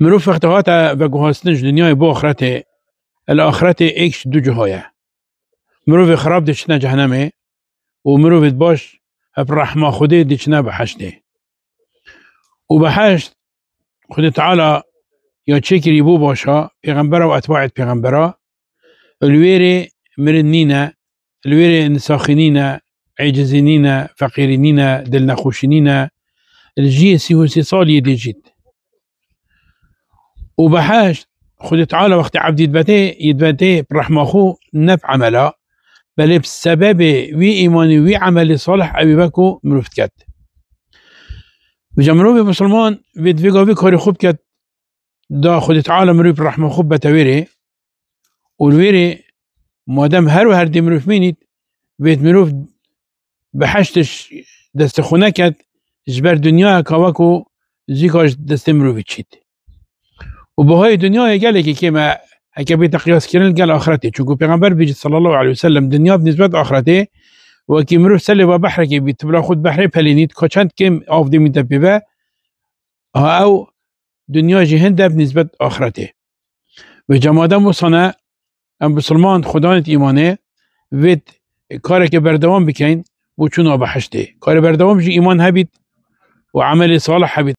مروف وقت هاتا و گوهاستنش دنیای با آخرته، الآخرت ایکش دو جهایه. مروف خراب دچنا جهنمه و مروف باش هب رحمه خوده دچنا بحشته. و بحشت خود تعالی یا چکری بو باشا پیغمبر و اتباع پیغمبره الویره مرنینه، الویره نساخنینه، عجزینینه، فقیرینینه، دل نخوشینینه، الجی 33 سالی دیجید. و بحشت خود تعالى وقت عبد يدبته برحمة خو نفع عمله بل بسبب وي إيماني وي عمل صالح أبي بكو مروفت كت بجمروف مسلمان بيدفقوا كاري خوب كت دا خود تعالى مروف برحمة خو بتويري والويري مادام هر دي مروف مينيت بيت مروف بحشتش دست خونه كت جبر دنيا كواكو زيكاش دست مروف تشيت وبهاي دنيا يقال لك كما هكا بتقياس كرن قال آخرته چونكو پیغمبر بيجي صلى الله عليه وسلم دنيا بنسبة آخرته وكي مروف سلي وبحر كي بتبلا خود بحر پلينيت كاچند كم آف دي متببه او دنيا جهنده بنسبة آخرته وجماده مصنع ام بسلمان خدانت ايمانه ويت كارك بردوام بكين وچون بحشته كار بردوام جي ايمان هبيت وعمل صالح هبيت